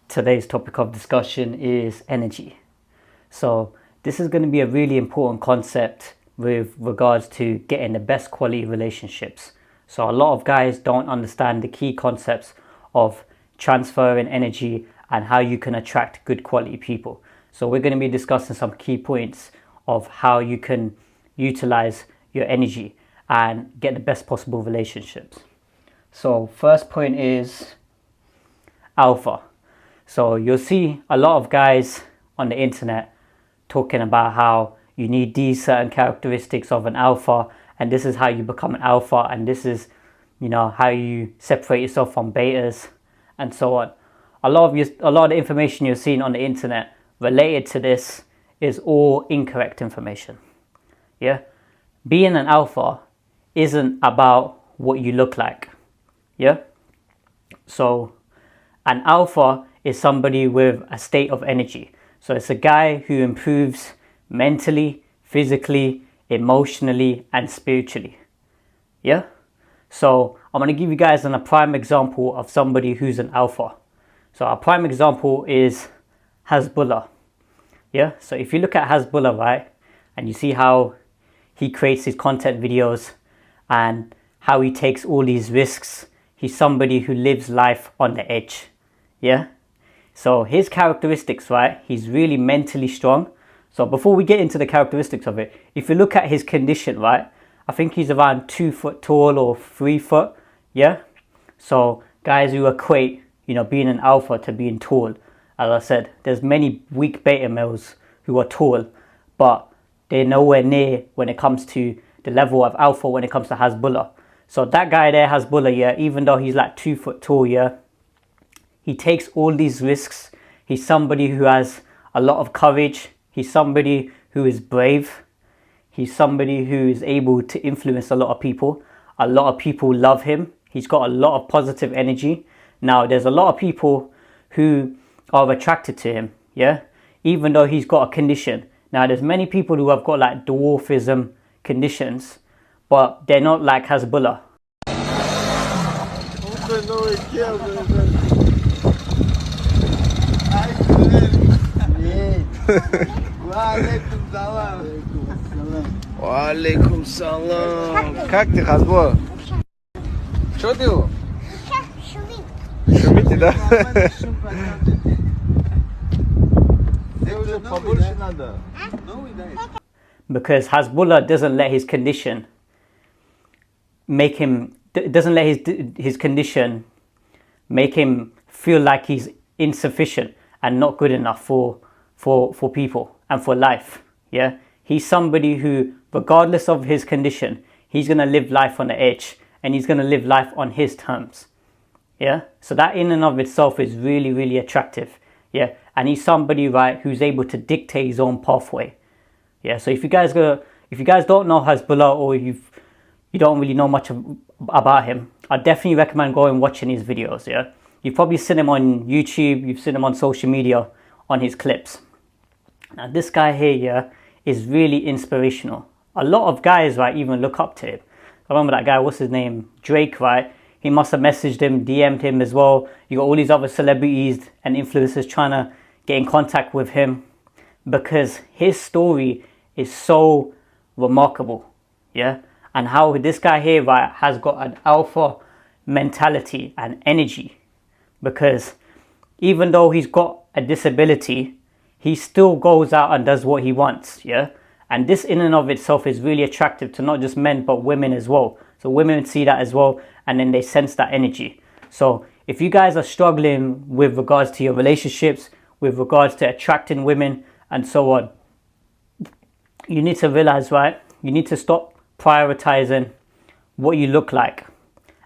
Today's topic of discussion is energy. So this is going to be a really important concept with regards to getting the best quality relationships. So a lot of guys don't understand the key concepts of transferring energy and how you can attract good quality people. So we're going to be discussing some key points of how you can utilize your energy and get the best possible relationships. So first point is alpha. So you'll see a lot of guys on the internet talking about how you need these certain characteristics of an alpha, and this is how you become an alpha, and this is, how you separate yourself from betas, and so on. A lot of the information you're seeing on the internet related to this is all incorrect information. Yeah, being an alpha isn't about what you look like. Yeah, so an alpha is somebody with a state of energy. So it's a guy who improves mentally, physically, emotionally, and spiritually. Yeah? So I'm going to give you guys a prime example of somebody who's an alpha. So our prime example is Hasbullah. Yeah? So if you look at Hasbullah, right, and you see how he creates his content videos and how he takes all these risks, he's somebody who lives life on the edge. Yeah? So his characteristics, right, he's really mentally strong. So before we get into the characteristics of it, if you look at his condition, right, I think he's around 2 foot tall or 3 foot. Yeah. So guys who equate, being an alpha to being tall, as I said, there's many weak beta males who are tall, but they're nowhere near when it comes to the level of alpha when it comes to Hasbullah. So that guy there, Hasbullah, yeah, even though he's like 2 foot tall, yeah, he takes all these risks. He's somebody who has a lot of courage. He's somebody who is brave. He's somebody who is able to influence a lot of people. A lot of people love him. He's got a lot of positive energy. Now, there's a lot of people who are attracted to him, yeah, even though he's got a condition. Now, there's many people who have got like dwarfism conditions, but they're not like Hasbullah. Валейкум салам. Как ты, Хазбо? Что ты? Шумите, да? Побольше надо. Because Hasbullah doesn't let his condition make him feel like he's insufficient and not good enough for people and for life. Yeah, he's somebody who, regardless of his condition, he's going to live life on the edge, and he's going to live life on his terms. Yeah, so that in and of itself is really, really attractive. Yeah, and he's somebody, right, who's able to dictate his own pathway. Yeah, so if you guys don't know Hasbullah, or you don't really know much about him, I definitely recommend going and watching his videos. Yeah, you've probably seen him on YouTube, you've seen him on social media on his clips. Now this guy here, yeah, is really inspirational. A lot of guys, right, even look up to him. I remember that guy, what's his name? Drake, right? He must have messaged him, DM'd him as well. You got all these other celebrities and influencers trying to get in contact with him because his story is so remarkable. Yeah. And how this guy here, right, has got an alpha mentality and energy, because even though he's got a disability, he still goes out and does what he wants. Yeah. And this in and of itself is really attractive to not just men, but women as well. So women see that as well, and then they sense that energy. So if you guys are struggling with regards to your relationships, with regards to attracting women and so on, you need to realize, right, you need to stop prioritizing what you look like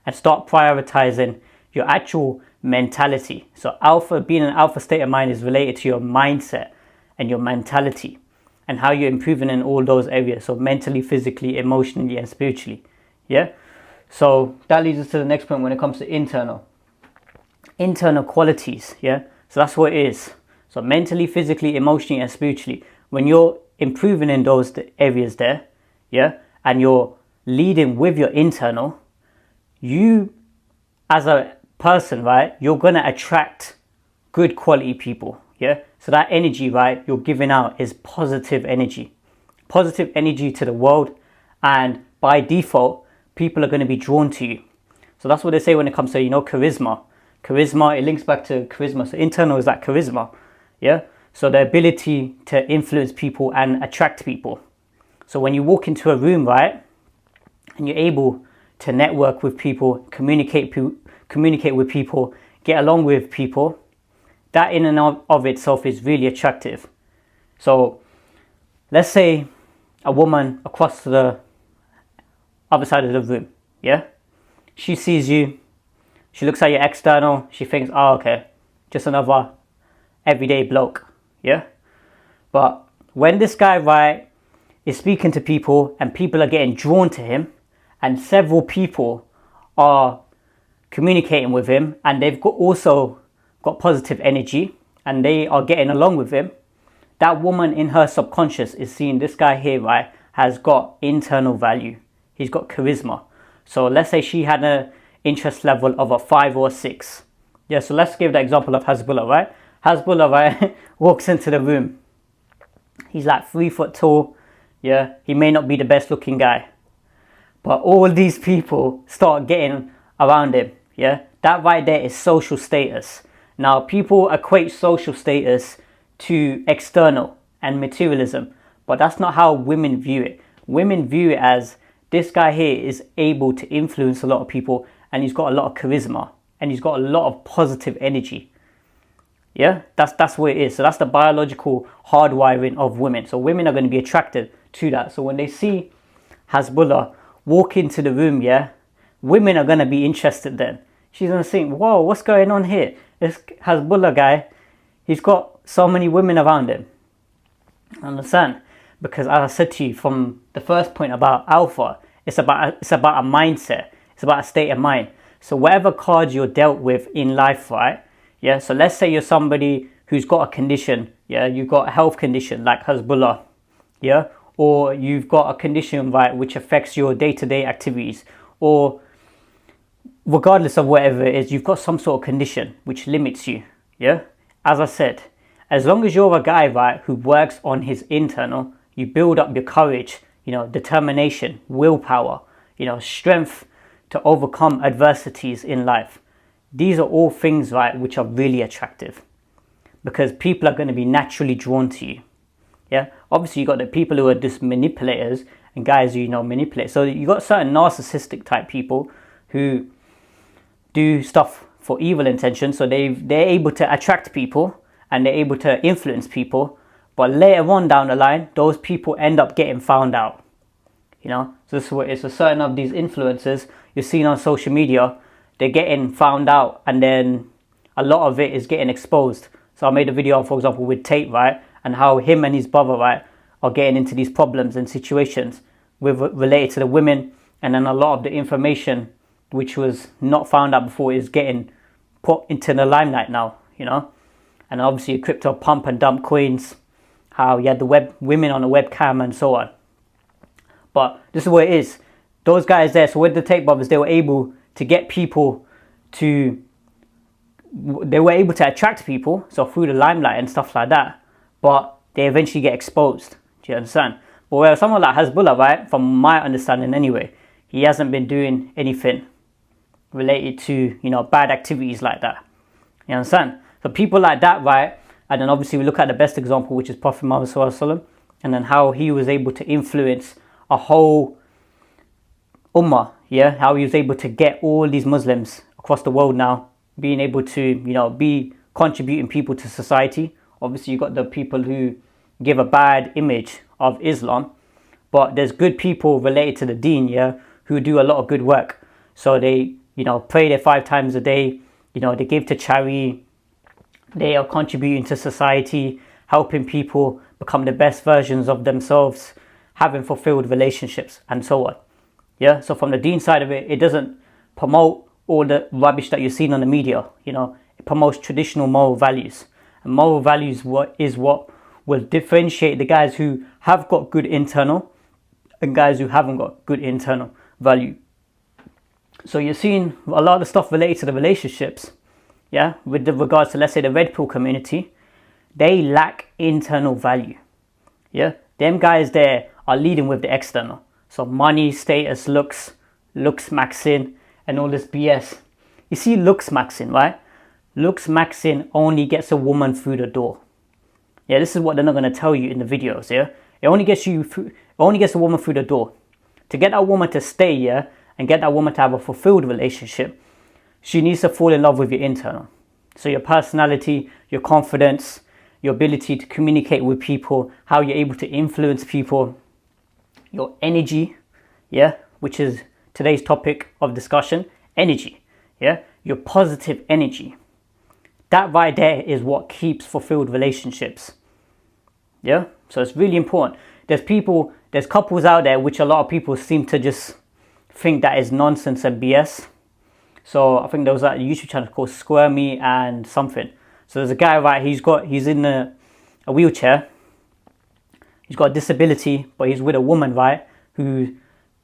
and start prioritizing your actual mentality. So being an alpha state of mind is related to your mindset and your mentality and how you're improving in all those areas. So mentally, physically, emotionally, and spiritually. Yeah. So that leads us to the next point when it comes to internal qualities. Yeah. So that's what it is. So mentally, physically, emotionally, and spiritually, when you're improving in those areas there, yeah, and you're leading with your internal, you as a person, right, you're going to attract good quality people. Yeah, so that energy, right, you're giving out is positive energy to the world, and by default people are going to be drawn to you. So that's what they say when it comes to, charisma. It links back to charisma. So internal is like charisma. Yeah, so the ability to influence people and attract people. So when you walk into a room, right, and you're able to network with people, communicate with people, get along with people, that in and of itself is really attractive. So let's say a woman across to the other side of the room, yeah? She sees you, she looks at your external, she thinks, oh, okay, just another everyday bloke, yeah? But when this guy, right, is speaking to people and people are getting drawn to him and several people are communicating with him and they've also got positive energy and they are getting along with him, that woman in her subconscious is seeing this guy here, right, has got internal value. He's got charisma. So let's say she had an interest level of a 5 or 6. Yeah, so let's give the example of Hasbullah, right? Hasbullah, right, walks into the room. He's like 3 foot tall. Yeah, he may not be the best looking guy, but all these people start getting around him. Yeah, that right there is social status. Now, people equate social status to external and materialism, but that's not how women view it. Women view it as this guy here is able to influence a lot of people and he's got a lot of charisma and he's got a lot of positive energy. Yeah, that's what it is. So that's the biological hardwiring of women. So women are going to be attracted to that. So when they see Hasbullah walk into the room, yeah, women are going to be interested then. She's going to think, whoa, what's going on here? This Hasbullah guy, he's got so many women around him. Understand? Because as I said to you from the first point about alpha, it's about a mindset. It's about a state of mind. So whatever cards you're dealt with in life, right? Yeah, so let's say you're somebody who's got a condition, yeah, you've got a health condition like Hasbullah, yeah, or you've got a condition, right, which affects your day-to-day activities, or regardless of whatever it is, you've got some sort of condition which limits you, yeah. As I said, as long as you're a guy, right, who works on his internal, you build up your courage, determination, willpower, strength to overcome adversities in life. These are all things, right, which are really attractive because people are going to be naturally drawn to you. Yeah, obviously you got the people who are just manipulators and guys who manipulate. So you got certain narcissistic type people who do stuff for evil intentions. So they're able to attract people and they're able to influence people. But later on down the line, those people end up getting found out. So this is what it's. So certain of these influencers you're seeing on social media, they're getting found out and then a lot of it is getting exposed. So I made a video, for example, with Tate, right, and how him and his brother, right, are getting into these problems and situations related to the women, and then a lot of the information which was not found out before is getting put into the limelight now, and obviously crypto pump and dump coins, how you had the women on the webcam and so on. But this is what it is. Those guys there, so with the Tate brothers, they were able to get people they were able to attract people, so through the limelight and stuff like that, but they eventually get exposed. Do you understand? But where someone like Hasbullah, right, from my understanding anyway, he hasn't been doing anything related to, bad activities like that. You understand? So people like that, right, and then obviously we look at the best example, which is Prophet Muhammad Sallallahu Alaihi Wasallam, and then how he was able to influence a whole ummah, yeah, how he was able to get all these Muslims across the world now, being able to, be contributing people to society. Obviously, you got the people who give a bad image of Islam, but there's good people related to the deen, yeah, who do a lot of good work. So they, pray their 5 times a day, they give to charity, they are contributing to society, helping people become the best versions of themselves, having fulfilled relationships, and so on. Yeah, so from the deen side of it, it doesn't promote all the rubbish that you're seeing on the media. It promotes traditional moral values. And moral values is what will differentiate the guys who have got good internal and guys who haven't got good internal value. So you're seeing a lot of the stuff related to the relationships. yeah, with regards to, let's say, the red pill community, they lack internal value. Yeah, them guys there are leading with the external. So money, status, looks maxing, and all this BS. You see, looks maxing, right? Looks maxing only gets a woman through the door. Yeah, this is what they're not going to tell you in the videos. Yeah, it only gets a woman through the door. To get that woman to stay, yeah, and get that woman to have a fulfilled relationship, she needs to fall in love with your internal. So your personality, your confidence, your ability to communicate with people, how you're able to influence people, your energy, yeah, which is today's topic of discussion, energy, yeah, your positive energy. That right there is what keeps fulfilled relationships. Yeah, so it's really important. There's couples out there which a lot of people seem to just think that is nonsense and BS. So I think there was a YouTube channel called Square Me and something. So there's a guy, right, he's in a wheelchair. He's got a disability, but he's with a woman, right, who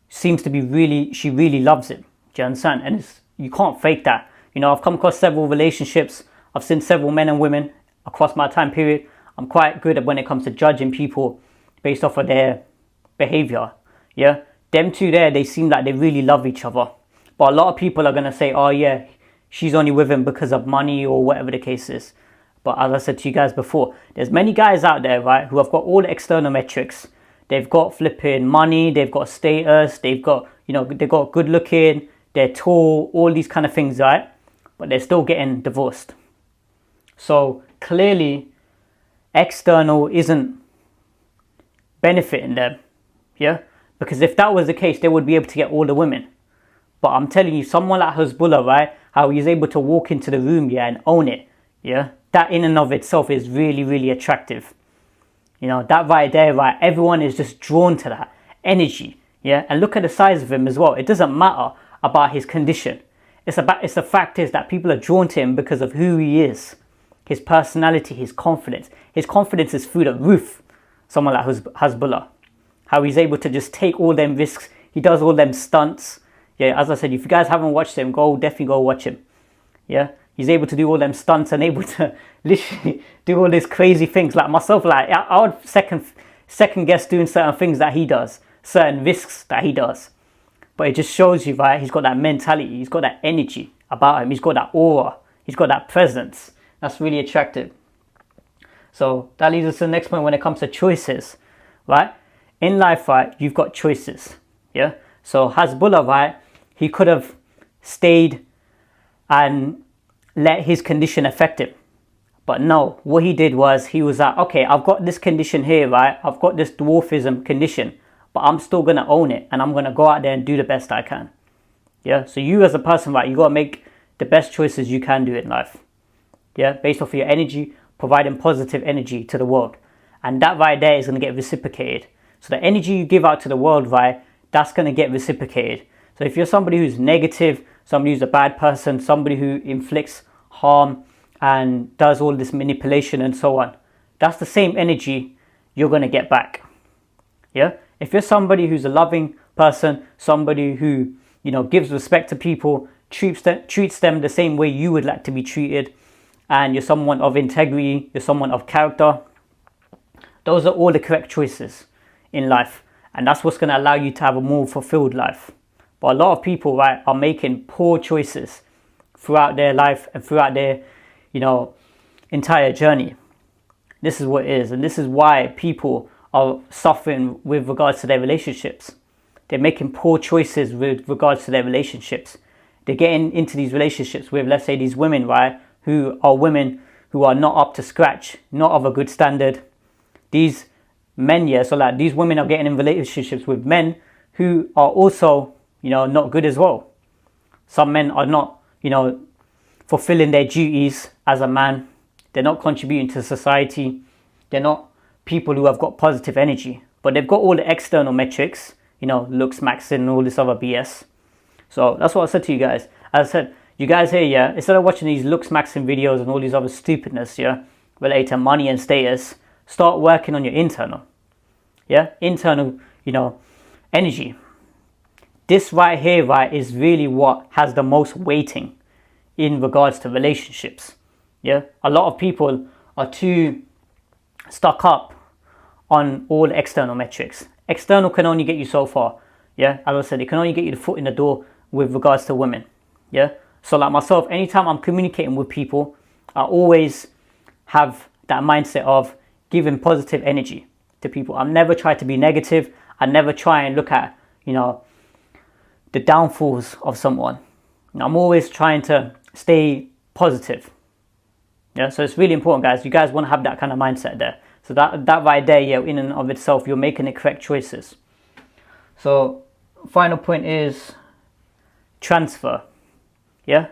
seems to be she really loves him. Do you understand? And you can't fake that. You know, I've come across several relationships. I've seen several men and women across my time period. I'm quite good at when it comes to judging people based off of their behavior. Yeah, them two there, they seem like they really love each other. But a lot of people are going to say, oh yeah, she's only with him because of money or whatever the case is. But as I said to you guys before, there's many guys out there, right, who have got all the external metrics. They've got flipping money, they've got status, they've got good looking, they're tall, all these kind of things, right? But they're still getting divorced. So clearly, external isn't benefiting them, yeah? Because if that was the case, they would be able to get all the women. But I'm telling you, someone like Hezbollah, right, how he's able to walk into the room, yeah, and own it, yeah? That in and of itself is really, really attractive. You know, that right there, right, everyone is just drawn to that energy, yeah? And look at the size of him as well. It doesn't matter about his condition. It's the fact is that people are drawn to him because of who he is. His personality, his confidence. His confidence is through the roof. Someone like Hezbollah. How he's able to just take all them risks. He does all them stunts. Yeah, as I said, if you guys haven't watched him, definitely go watch him. Yeah, he's able to do all them stunts and able to literally do all these crazy things. Like myself, like I would second guess doing certain things that he does. Certain risks that he does. But it just shows you, right, he's got that mentality. He's got that energy about him. He's got that aura. He's got that presence. That's really attractive. So that leads us to the next point when it comes to choices, right? In life, right, you've got choices, yeah? So Hezbollah, right, he could have stayed and let his condition affect him. But no, what he did was he was like, okay, I've got this condition here, right? I've got this dwarfism condition, but I'm still going to own it and I'm going to go out there and do the best I can. Yeah, so you as a person, right, you got to make the best choices you can do in life. Yeah, based off of your energy, providing positive energy to the world. And that right there is going to get reciprocated. So the energy you give out to the world, right, that's going to get reciprocated. So if you're somebody who's negative, somebody who's a bad person, somebody who inflicts harm and does all this manipulation and so on, that's the same energy you're going to get back. Yeah, if you're somebody who's a loving person, somebody who, you know, gives respect to people, treats them the same way you would like to be treated, and you're someone of integrity, you're someone of character, those are all the correct choices in life. And that's what's going to allow you to have a more fulfilled life. But a lot of people, right, are making poor choices throughout their life and throughout their, you know, entire journey. This is what it is. And this is why people are suffering with regards to their relationships. They're making poor choices with regards to their relationships. They're getting into these relationships with, let's say, these women, right, who are women who are not up to scratch, not of a good standard. These men, yeah, so like these women are getting in relationships with men who are also, you know, not good as well. Some men are not, you know, fulfilling their duties as a man. They're not contributing to society. They're not people who have got positive energy, but they've got all the external metrics, you know, looks, maxing, and all this other BS. So that's what I said to you guys. As I said, you guys here, yeah, instead of watching these looks, maxing videos and all these other stupidness, yeah, related to money and status, start working on your internal, yeah, internal, you know, energy. This right here, right, is really what has the most weighting in regards to relationships. Yeah, a lot of people are too stuck up on all external metrics. External can only get you so far. Yeah, as I said, it can only get you the foot in the door with regards to women. Yeah, so like myself, anytime I'm communicating with people, I always have that mindset of giving positive energy to people. I never try to be negative. I never try and look at, the downfalls of someone. I'm always trying to stay positive. Yeah, so it's really important, guys. You guys want to have that kind of mindset there. So that right there, yeah, in and of itself, you're making the correct choices. So final point is transfer. Yeah,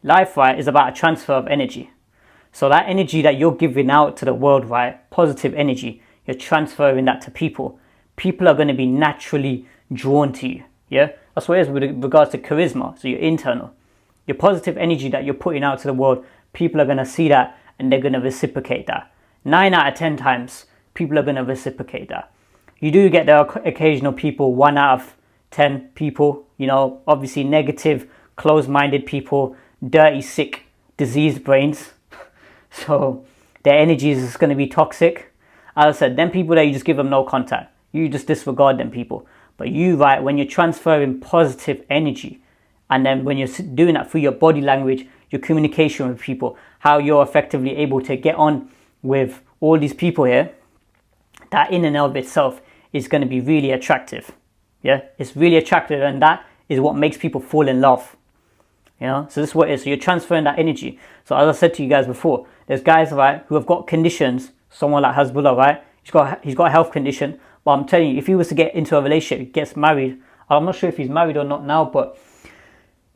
life, right, is about a transfer of energy. So that energy that you're giving out to the world, right, positive energy, you're transferring that to people. People are going to be naturally drawn to you. Yeah, that's what it is with regards to charisma. So your internal, your positive energy that you're putting out to the world, people are going to see that and they're going to reciprocate that. 9 out of 10 times, people are going to reciprocate that. You do get the occasional people, 1 out of 10 people, obviously negative, closed-minded people, dirty, sick, diseased brains. So their energy is going to be toxic. As I said, them people that you just give them no contact. You just disregard them people. But you, right, when you're transferring positive energy, and then when you're doing that through your body language, your communication with people, how you're effectively able to get on with all these people here, that in and of itself is going to be really attractive. Yeah, it's really attractive, and that is what makes people fall in love. So this is what it is. So you're transferring that energy. So as I said to you guys before, there's guys, right, who have got conditions. Someone like Hezbollah, right, he's got a health condition. But I'm telling you, if he was to get into a relationship, he gets married. I'm not sure if he's married or not now, but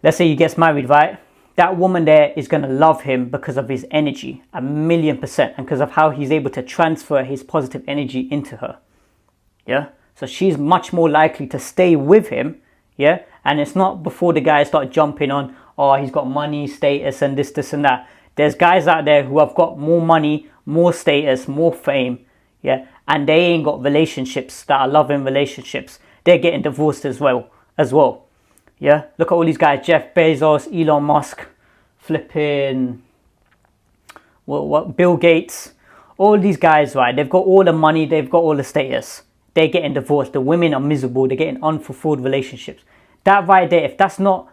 let's say he gets married, right? That woman there is going to love him because of his energy, 1,000,000%, and because of how he's able to transfer his positive energy into her. Yeah, so she's much more likely to stay with him. Yeah, and it's not before the guys start jumping on, oh, he's got money, status, and this and that. There's guys out there who have got more money, more status, more fame. Yeah, and they ain't got relationships that are loving relationships. They're getting divorced as well. Yeah, look at all these guys: Jeff Bezos, Elon Musk, flipping, Bill Gates. All these guys, right? They've got all the money, they've got all the status. They're getting divorced. The women are miserable. They're getting unfulfilled relationships. That right there, if that's not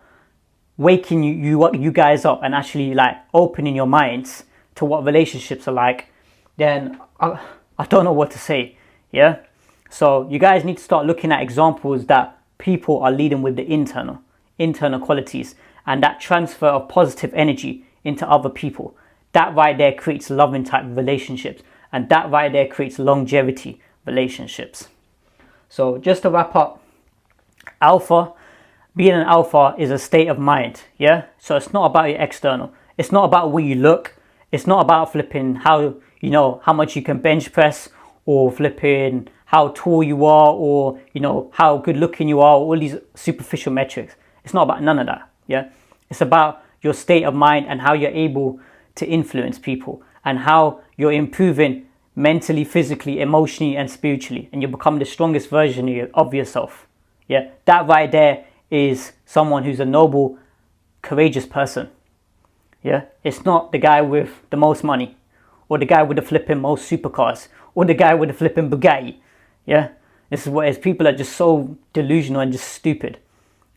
waking you guys up and actually like opening your minds to what relationships are like, then I don't know what to say. Yeah, so you guys need to start looking at examples that people are leading with the internal qualities, and that transfer of positive energy into other people. That right there creates loving type relationships, and that right there creates longevity relationships. So just to wrap up, being an alpha is a state of mind. Yeah, so it's not about your external. It's not about where you look. It's not about flipping how much you can bench press, or flipping how tall you are, or how good looking you are, all these superficial metrics. It's not about none of that. Yeah, it's about your state of mind and how you're able to influence people, and how you're improving mentally, physically, emotionally, and spiritually, and you become the strongest version of yourself. Yeah, that right there is someone who's a noble, courageous person. Yeah, it's not the guy with the most money, or the guy with the flipping most supercars, or the guy with the flipping Bugatti. Yeah, this is what it is. People are just so delusional and just stupid,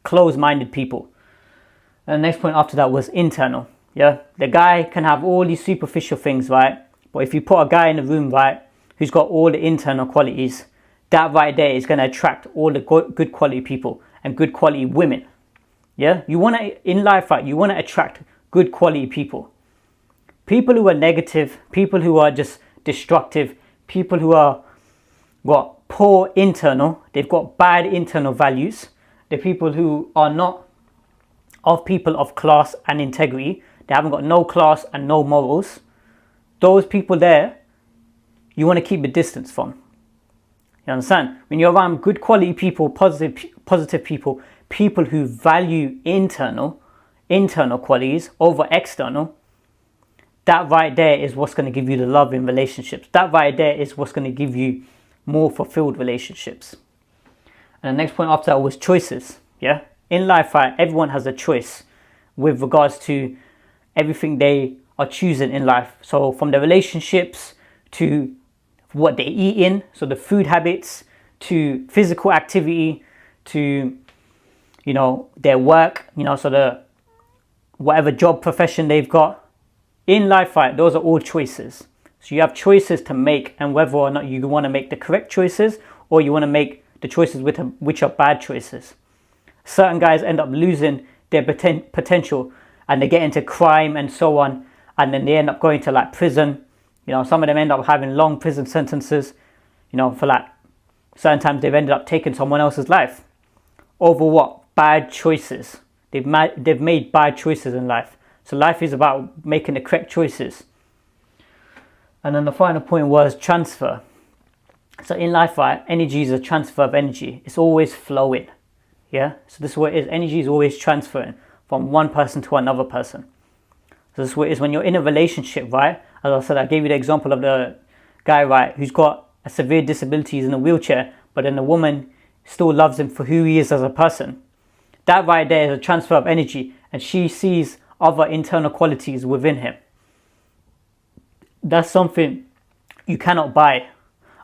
closed-minded people. And the next point after that was internal. Yeah, the guy can have all these superficial things, right? But if you put a guy in the room, right, who's got all the internal qualities, that right there is going to attract all the good quality people and good quality women. Yeah, you want to, in life, right, you want to attract good quality people. People who are negative, people who are just destructive, people who are poor internal, they've got bad internal values. The people who are not of people of class and integrity, they haven't got no class and no morals. Those people there, you want to keep a distance from. You understand? When you're around good quality people, positive people, people who value internal qualities over external, that right there is what's going to give you the love in relationships. That right there is what's going to give you more fulfilled relationships. And the next point after that was choices. Yeah, in life, right, everyone has a choice with regards to everything they are choosing in life. So from the relationships to what they eat in, so the food habits, to physical activity, to, you know, their work, you know, so the whatever job profession they've got in life, right? Those are all choices. So you have choices to make, and whether or not you want to make the correct choices or you want to make the choices which are bad choices. Certain guys end up losing their potential, and they get into crime and so on, and then they end up going to like prison. You know, some of them end up having long prison sentences, you know, for like certain times they've ended up taking someone else's life over what? Bad choices. They've made bad choices in life. So life is about making the correct choices. And then the final point was transfer. So in life, right, energy is a transfer of energy. It's always flowing. Yeah. So this is what it is. Energy is always transferring from one person to another person. So this is what it is when you're in a relationship, right? As I said, I gave you the example of the guy, right, who's got a severe disability, he's in a wheelchair, but then the woman still loves him for who he is as a person. That right there is a transfer of energy, and she sees other internal qualities within him. That's something you cannot buy.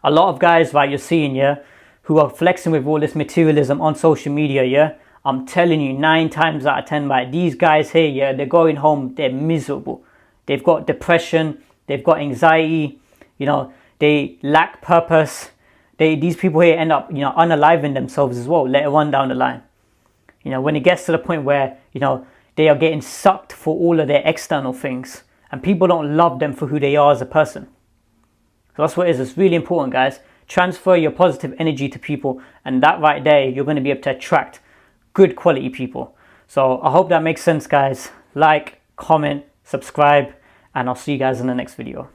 A lot of guys, right, you're seeing, yeah, who are flexing with all this materialism on social media, yeah, I'm telling you, 9 times out of 10, right, these guys here, yeah, they're going home, they're miserable. They've got depression, they've got anxiety, you know, they lack purpose. These people here end up, you know, unaliving themselves as well, later on down the line. You know, when it gets to the point where, you know, they are getting sucked for all of their external things, and people don't love them for who they are as a person. So that's what it is. It's really important, guys. Transfer your positive energy to people, and that right there, you're going to be able to attract good quality people. So I hope that makes sense, guys. Like, comment, subscribe, and I'll see you guys in the next video.